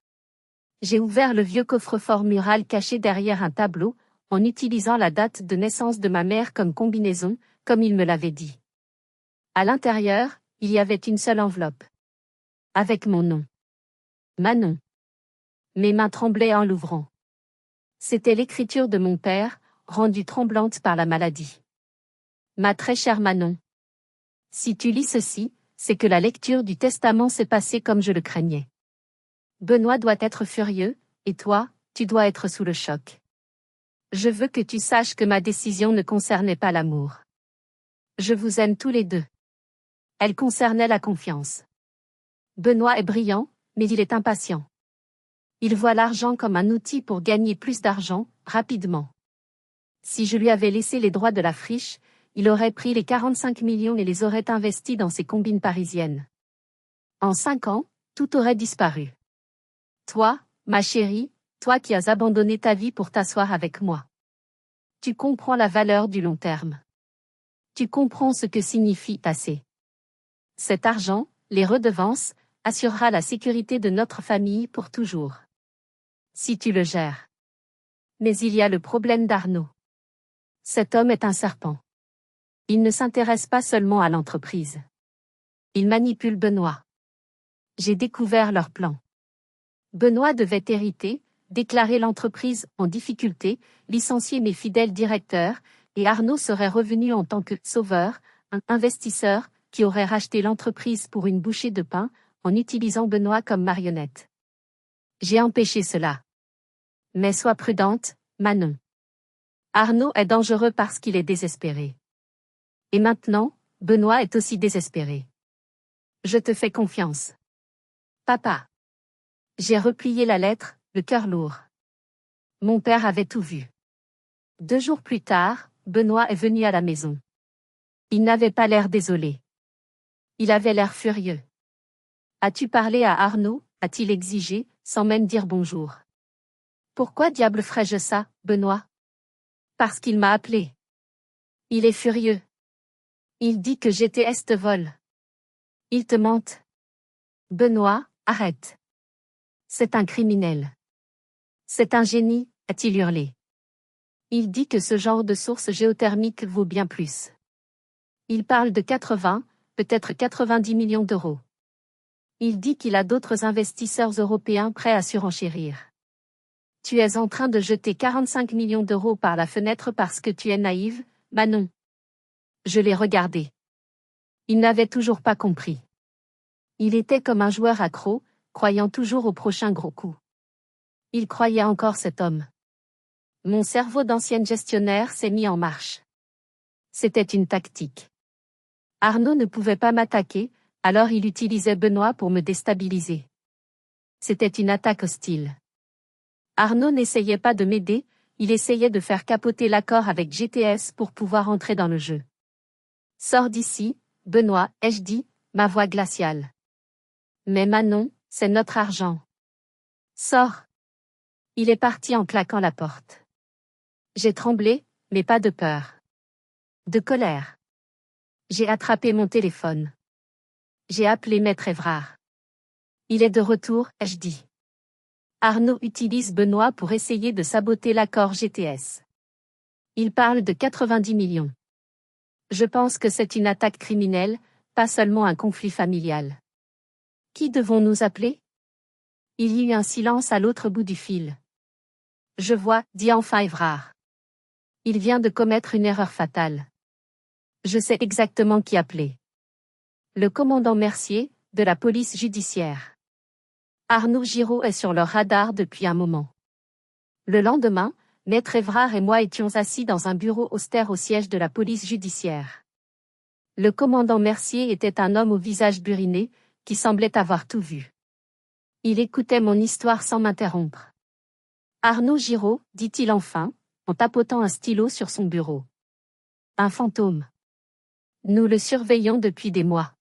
J'ai ouvert le vieux coffre-fort mural caché derrière un tableau, en utilisant la date de naissance de ma mère comme combinaison, comme il me l'avait dit. À l'intérieur, il y avait une seule enveloppe. Avec mon nom. Manon. Mes mains tremblaient en l'ouvrant. C'était l'écriture de mon père, rendue tremblante par la maladie. Ma très chère Manon. Si tu lis ceci, c'est que la lecture du testament s'est passée comme je le craignais. Benoît doit être furieux, et toi, tu dois être sous le choc. Je veux que tu saches que ma décision ne concernait pas l'amour. Je vous aime tous les deux. Elle concernait la confiance. Benoît est brillant, mais il est impatient. Il voit l'argent comme un outil pour gagner plus d'argent, rapidement. Si je lui avais laissé les droits de la friche, il aurait pris les 45 millions et les aurait investis dans ses combines parisiennes. En 5 ans, tout aurait disparu. Toi, ma chérie, toi qui as abandonné ta vie pour t'asseoir avec moi. Tu comprends la valeur du long terme. Tu comprends ce que signifie passer. Cet argent, les redevances, assurera la sécurité de notre famille pour toujours. Si tu le gères. Mais il y a le problème d'Arnaud. Cet homme est un serpent. Il ne s'intéresse pas seulement à l'entreprise. Il manipule Benoît. J'ai découvert leur plan. Benoît devait hériter, déclarer l'entreprise en difficulté, licencier mes fidèles directeurs, et Arnaud serait revenu en tant que sauveur, un investisseur, qui aurait racheté l'entreprise pour une bouchée de pain, en utilisant Benoît comme marionnette. J'ai empêché cela. Mais sois prudente, Manon. Arnaud est dangereux parce qu'il est désespéré. Et maintenant, Benoît est aussi désespéré. Je te fais confiance. Papa. J'ai replié la lettre, le cœur lourd. Mon père avait tout vu. 2 jours plus tard, Benoît est venu à la maison. Il n'avait pas l'air désolé. Il avait l'air furieux. As-tu parlé à Arnaud, a-t-il exigé, sans même dire bonjour. Pourquoi diable ferais-je ça, Benoît? Parce qu'il m'a appelé. Il est furieux. Il dit que GTS te vole. Il te mente. Benoît, arrête. C'est un criminel. C'est un génie, a-t-il hurlé. Il dit que ce genre de source géothermique vaut bien plus. Il parle de 80, peut-être 90 millions d'euros. Il dit qu'il a d'autres investisseurs européens prêts à surenchérir. Tu es en train de jeter 45 millions d'euros par la fenêtre parce que tu es naïve, Manon. Je l'ai regardé. Il n'avait toujours pas compris. Il était comme un joueur accro, croyant toujours au prochain gros coup. Il croyait encore cet homme. Mon cerveau d'ancienne gestionnaire s'est mis en marche. C'était une tactique. Arnaud ne pouvait pas m'attaquer, alors il utilisait Benoît pour me déstabiliser. C'était une attaque hostile. Arnaud n'essayait pas de m'aider, il essayait de faire capoter l'accord avec GTS pour pouvoir entrer dans le jeu. Sors d'ici, Benoît, ai-je dit, ma voix glaciale. Mais Manon, c'est notre argent. Sors. Il est parti en claquant la porte. J'ai tremblé, mais pas de peur. De colère. J'ai attrapé mon téléphone. J'ai appelé Maître Évrard. Il est de retour, ai-je dit. Arnaud utilise Benoît pour essayer de saboter l'accord GTS. Il parle de 90 millions. Je pense que c'est une attaque criminelle, pas seulement un conflit familial. Qui devons-nous appeler? Il y eut un silence à l'autre bout du fil. Je vois, dit enfin Évrard. Il vient de commettre une erreur fatale. Je sais exactement qui appeler. Le commandant Mercier, de la police judiciaire. Arnaud Giraud est sur leur radar depuis un moment. Le lendemain, Maître Évrard et moi étions assis dans un bureau austère au siège de la police judiciaire. Le commandant Mercier était un homme au visage buriné, qui semblait avoir tout vu. Il écoutait mon histoire sans m'interrompre. Arnaud Giraud, dit-il enfin, en tapotant un stylo sur son bureau. Un fantôme. Nous le surveillons depuis des mois.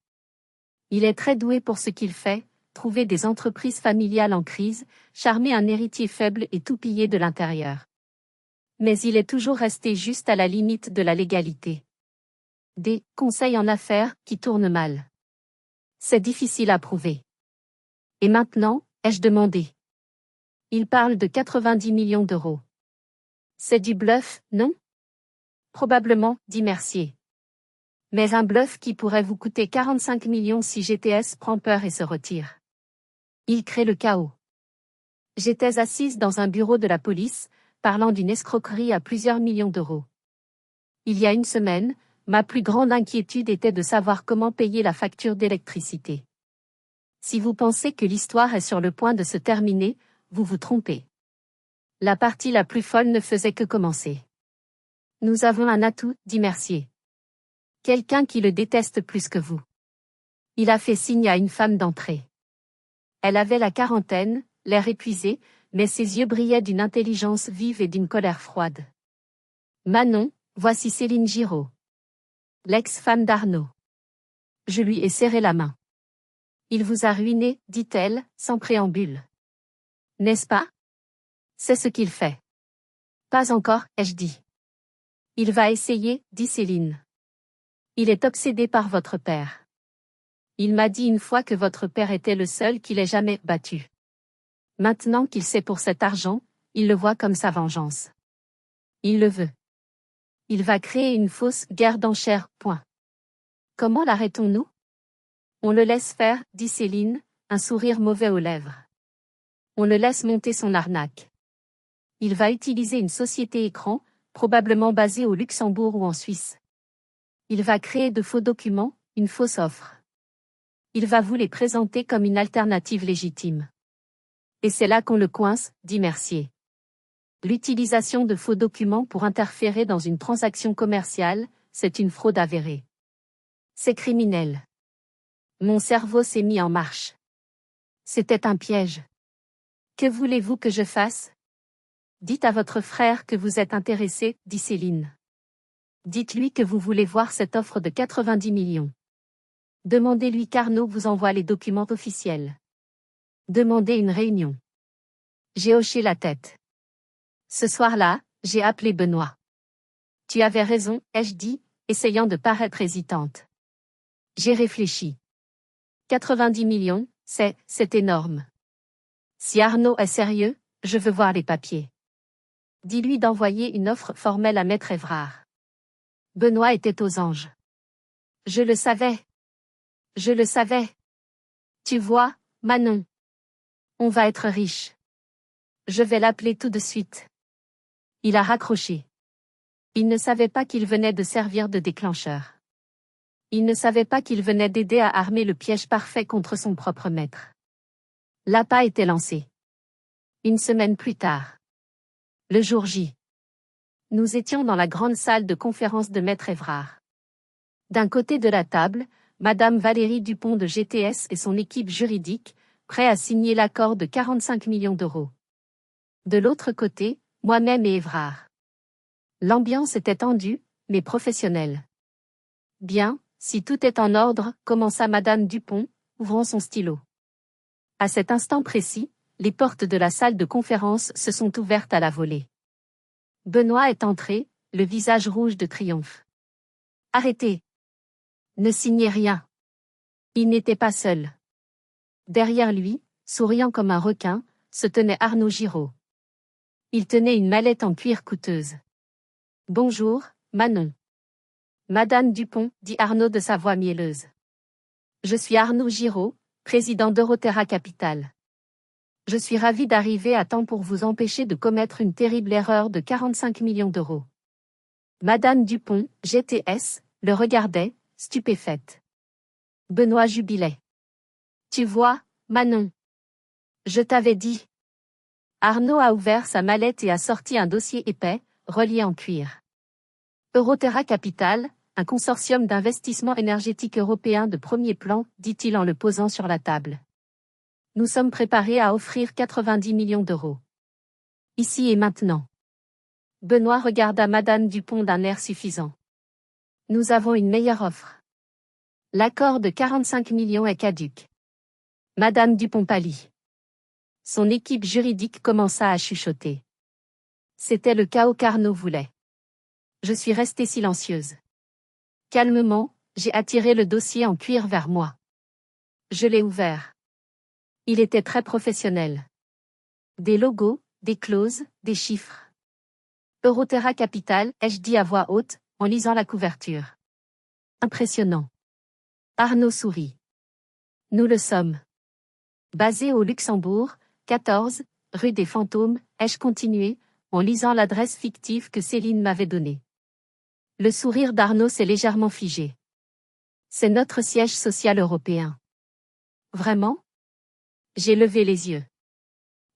Il est très doué pour ce qu'il fait, trouver des entreprises familiales en crise, charmer un héritier faible et tout piller de l'intérieur. Mais il est toujours resté juste à la limite de la légalité. Des conseils en affaires qui tournent mal. C'est difficile à prouver. Et maintenant, ai-je demandé? Il parle de 90 millions d'euros. C'est du bluff, non? Probablement, dit Mercier. Mais un bluff qui pourrait vous coûter 45 millions si GTS prend peur et se retire. Il crée le chaos. J'étais assise dans un bureau de la police, parlant d'une escroquerie à plusieurs millions d'euros. Il y a une semaine, ma plus grande inquiétude était de savoir comment payer la facture d'électricité. Si vous pensez que l'histoire est sur le point de se terminer, vous vous trompez. La partie la plus folle ne faisait que commencer. Nous avons un atout, dit Mercier. Quelqu'un qui le déteste plus que vous. Il a fait signe à une femme d'entrer. Elle avait la quarantaine, l'air épuisé, mais ses yeux brillaient d'une intelligence vive et d'une colère froide. Manon, voici Céline Giraud. L'ex-femme d'Arnaud. Je lui ai serré la main. Il vous a ruiné, dit-elle, sans préambule. N'est-ce pas? C'est ce qu'il fait. Pas encore, ai-je dit. Il va essayer, dit Céline. Il est obsédé par votre père. Il m'a dit une fois que votre père était le seul qu'il ait jamais battu. Maintenant qu'il sait pour cet argent, il le voit comme sa vengeance. Il le veut. Il va créer une fausse guerre d'enchères, point. Comment l'arrêtons-nous? On le laisse faire, dit Céline, un sourire mauvais aux lèvres. On le laisse monter son arnaque. Il va utiliser une société écran, probablement basée au Luxembourg ou en Suisse. Il va créer de faux documents, une fausse offre. Il va vous les présenter comme une alternative légitime. Et c'est là qu'on le coince, dit Mercier. L'utilisation de faux documents pour interférer dans une transaction commerciale, c'est une fraude avérée. C'est criminel. Mon cerveau s'est mis en marche. C'était un piège. Que voulez-vous que je fasse? Dites à votre frère que vous êtes intéressé, dit Céline. Dites-lui que vous voulez voir cette offre de 90 millions. Demandez-lui qu'Arnaud vous envoie les documents officiels. Demandez une réunion. J'ai hoché la tête. Ce soir-là, j'ai appelé Benoît. Tu avais raison, ai-je dit, essayant de paraître hésitante. J'ai réfléchi. 90 millions, c'est énorme. Si Arnaud est sérieux, je veux voir les papiers. Dis-lui d'envoyer une offre formelle à Maître Évrard. Benoît était aux anges. Je le savais. Je le savais. Tu vois, Manon. On va être riche. Je vais l'appeler tout de suite. Il a raccroché. Il ne savait pas qu'il venait de servir de déclencheur. Il ne savait pas qu'il venait d'aider à armer le piège parfait contre son propre maître. L'appât était lancé. Une semaine plus tard. Le jour J. Nous étions dans la grande salle de conférence de Maître Évrard. D'un côté de la table, Madame Valérie Dupont de GTS et son équipe juridique, prêts à signer l'accord de 45 millions d'euros. De l'autre côté, moi-même et Évrard. L'ambiance était tendue, mais professionnelle. Bien, si tout est en ordre, commença Madame Dupont, ouvrant son stylo. À cet instant précis, les portes de la salle de conférence se sont ouvertes à la volée. Benoît est entré, le visage rouge de triomphe. Arrêtez. Ne signez rien. Il n'était pas seul. Derrière lui, souriant comme un requin, se tenait Arnaud Giraud. Il tenait une mallette en cuir coûteuse. Bonjour, Manon. Madame Dupont, dit Arnaud de sa voix mielleuse. Je suis Arnaud Giraud, président d'Euroterra Capital. Je suis ravi d'arriver à temps pour vous empêcher de commettre une terrible erreur de 45 millions d'euros. Madame Dupont, GTS, le regardait, stupéfaite. Benoît jubilait. Tu vois, Manon. Je t'avais dit. Arnaud a ouvert sa mallette et a sorti un dossier épais, relié en cuir. Euroterra Capital, un consortium d'investissement énergétique européen de premier plan, dit-il en le posant sur la table. Nous sommes préparés à offrir 90 millions d'euros. Ici et maintenant. Benoît regarda Madame Dupont d'un air suffisant. Nous avons une meilleure offre. L'accord de 45 millions est caduc. Madame Dupont pâlit. Son équipe juridique commença à chuchoter. C'était le chaos qu'Arnaud voulait. Je suis restée silencieuse. Calmement, j'ai attiré le dossier en cuir vers moi. Je l'ai ouvert. Il était très professionnel. Des logos, des clauses, des chiffres. Euroterra Capital, ai-je dit à voix haute, en lisant la couverture. Impressionnant. Arnaud sourit. Nous le sommes. Basé au Luxembourg, 14, rue des Fantômes, ai-je continué, en lisant l'adresse fictive que Céline m'avait donnée. Le sourire d'Arnaud s'est légèrement figé. C'est notre siège social européen. Vraiment? J'ai levé les yeux.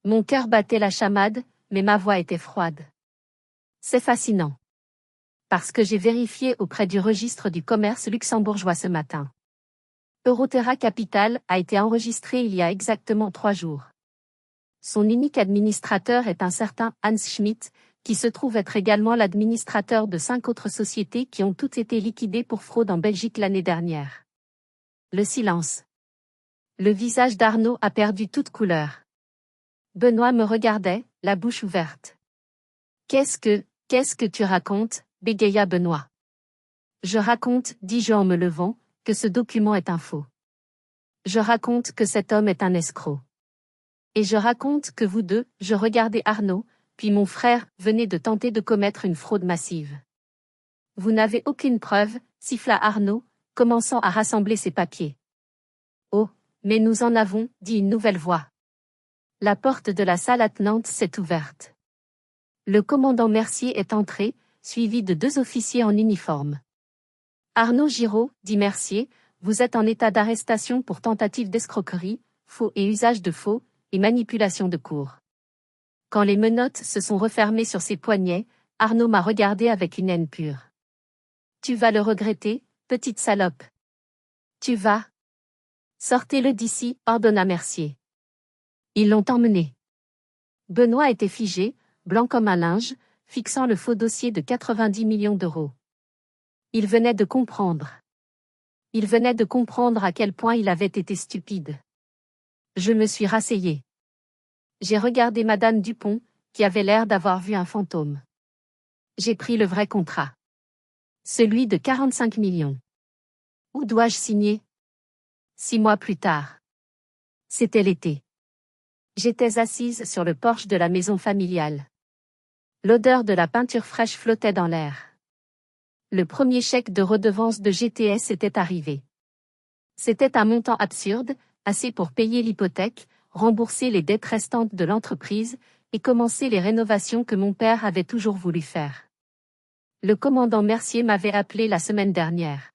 Mon cœur battait la chamade, mais ma voix était froide. C'est fascinant. Parce que j'ai vérifié auprès du registre du commerce luxembourgeois ce matin. Euroterra Capital a été enregistré il y a exactement 3 jours. Son unique administrateur est un certain Hans Schmidt, qui se trouve être également l'administrateur de 5 autres sociétés qui ont toutes été liquidées pour fraude en Belgique l'année dernière. Le silence. Le visage d'Arnaud a perdu toute couleur. Benoît me regardait, la bouche ouverte. Qu'est-ce que tu racontes, bégaya Benoît. Je raconte, dis-je en me levant, que ce document est un faux. Je raconte que cet homme est un escroc. Et je raconte que vous deux, je regardais Arnaud, puis mon frère, venez de tenter de commettre une fraude massive. Vous n'avez aucune preuve, siffla Arnaud, commençant à rassembler ses papiers. Oh, mais nous en avons, dit une nouvelle voix. La porte de la salle attenante s'est ouverte. Le commandant Mercier est entré, suivi de 2 officiers en uniforme. Arnaud Giraud, dit Mercier, vous êtes en état d'arrestation pour tentative d'escroquerie, faux et usage de faux, et manipulation de cours. Quand les menottes se sont refermées sur ses poignets, Arnaud m'a regardé avec une haine pure. Tu vas le regretter, petite salope. Tu vas. Sortez-le d'ici, ordonna Mercier. Ils l'ont emmené. Benoît était figé, blanc comme un linge, fixant le faux dossier de 90 millions d'euros. Il venait de comprendre. Il venait de comprendre à quel point il avait été stupide. Je me suis rasseyée. J'ai regardé Madame Dupont, qui avait l'air d'avoir vu un fantôme. J'ai pris le vrai contrat. Celui de 45 millions. Où dois-je signer? 6 mois plus tard. C'était l'été. J'étais assise sur le porche de la maison familiale. L'odeur de la peinture fraîche flottait dans l'air. Le premier chèque de redevance de GTS était arrivé. C'était un montant absurde, assez pour payer l'hypothèque, rembourser les dettes restantes de l'entreprise, et commencer les rénovations que mon père avait toujours voulu faire. Le commandant Mercier m'avait appelé la semaine dernière.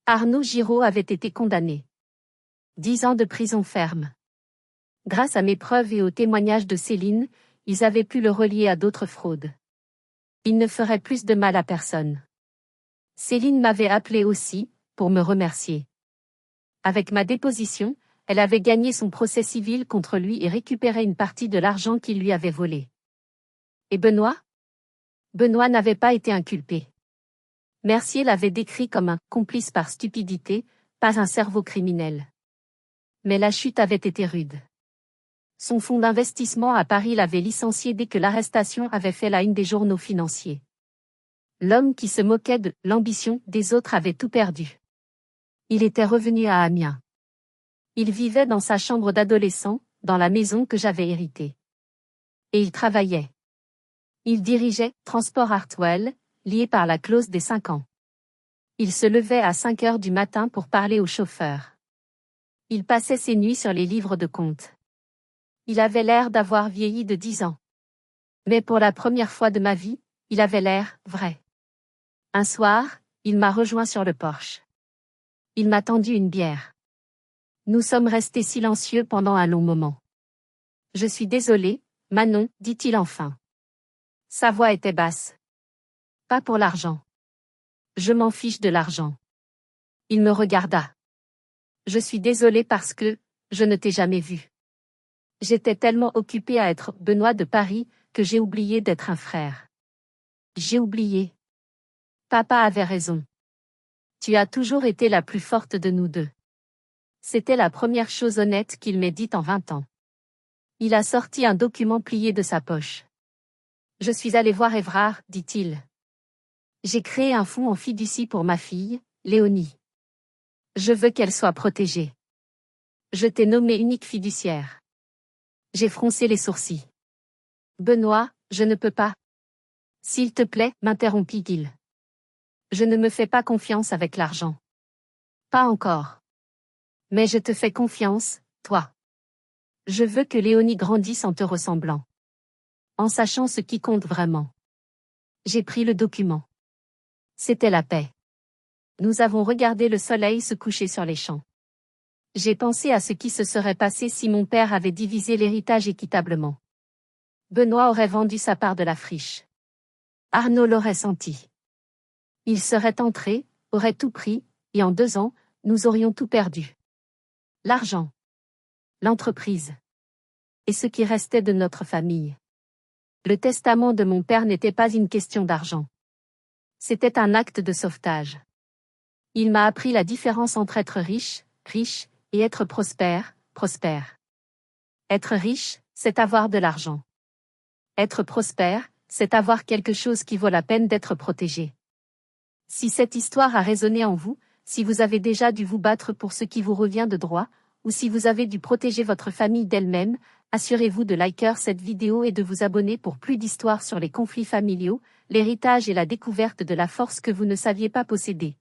Arnaud Giraud avait été condamné. 10 ans de prison ferme. Grâce à mes preuves et aux témoignages de Céline, ils avaient pu le relier à d'autres fraudes. Il ne ferait plus de mal à personne. Céline m'avait appelé aussi, pour me remercier. Avec ma déposition, elle avait gagné son procès civil contre lui et récupéré une partie de l'argent qu'il lui avait volé. Et Benoît? Benoît n'avait pas été inculpé. Mercier l'avait décrit comme un complice par stupidité, pas un cerveau criminel. Mais la chute avait été rude. Son fonds d'investissement à Paris l'avait licencié dès que l'arrestation avait fait la une des journaux financiers. L'homme qui se moquait de l'ambition des autres avait tout perdu. Il était revenu à Amiens. Il vivait dans sa chambre d'adolescent, dans la maison que j'avais héritée. Et il travaillait. Il dirigeait Transport Hartwell, lié par la clause des 5 ans. Il se levait à 5 heures du matin pour parler au chauffeur. Il passait ses nuits sur les livres de comptes. Il avait l'air d'avoir vieilli de 10 ans. Mais pour la première fois de ma vie, il avait l'air vrai. Un soir, il m'a rejoint sur le porche. Il m'a tendu une bière. Nous sommes restés silencieux pendant un long moment. Je suis désolé, Manon, dit-il enfin. Sa voix était basse. Pas pour l'argent. Je m'en fiche de l'argent. Il me regarda. Je suis désolé parce que, je ne t'ai jamais vu. J'étais tellement occupé à être Benoît de Paris, que j'ai oublié d'être un frère. J'ai oublié. Papa avait raison. Tu as toujours été la plus forte de nous deux. C'était la première chose honnête qu'il m'ait dite en 20 ans. Il a sorti un document plié de sa poche. Je suis allé voir Évrard, dit-il. J'ai créé un fonds en fiducie pour ma fille, Léonie. Je veux qu'elle soit protégée. Je t'ai nommé unique fiduciaire. J'ai froncé les sourcils. Benoît, je ne peux pas. S'il te plaît, m'interrompit-il. Je ne me fais pas confiance avec l'argent. Pas encore. Mais je te fais confiance, toi. Je veux que Léonie grandisse en te ressemblant. En sachant ce qui compte vraiment. J'ai pris le document. C'était la paix. Nous avons regardé le soleil se coucher sur les champs. J'ai pensé à ce qui se serait passé si mon père avait divisé l'héritage équitablement. Benoît aurait vendu sa part de la friche. Arnaud l'aurait senti. Il serait entré, aurait tout pris, et en 2 ans, nous aurions tout perdu. L'argent. L'entreprise. Et ce qui restait de notre famille. Le testament de mon père n'était pas une question d'argent. C'était un acte de sauvetage. Il m'a appris la différence entre être riche, riche, et être prospère, prospère. Être riche, c'est avoir de l'argent. Être prospère, c'est avoir quelque chose qui vaut la peine d'être protégé. Si cette histoire a résonné en vous, si vous avez déjà dû vous battre pour ce qui vous revient de droit, ou si vous avez dû protéger votre famille d'elle-même, assurez-vous de liker cette vidéo et de vous abonner pour plus d'histoires sur les conflits familiaux, l'héritage et la découverte de la force que vous ne saviez pas posséder.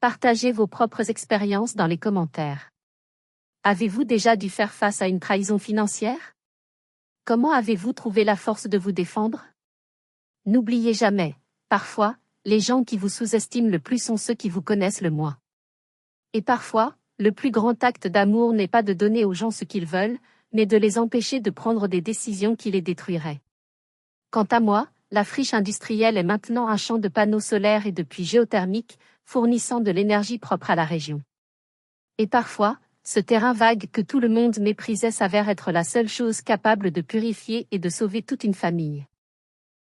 Partagez vos propres expériences dans les commentaires. Avez-vous déjà dû faire face à une trahison financière? Comment avez-vous trouvé la force de vous défendre? N'oubliez jamais, parfois, les gens qui vous sous-estiment le plus sont ceux qui vous connaissent le moins. Et parfois, le plus grand acte d'amour n'est pas de donner aux gens ce qu'ils veulent, mais de les empêcher de prendre des décisions qui les détruiraient. Quant à moi, la friche industrielle est maintenant un champ de panneaux solaires et de puits géothermiques, fournissant de l'énergie propre à la région. Et parfois, ce terrain vague que tout le monde méprisait s'avère être la seule chose capable de purifier et de sauver toute une famille.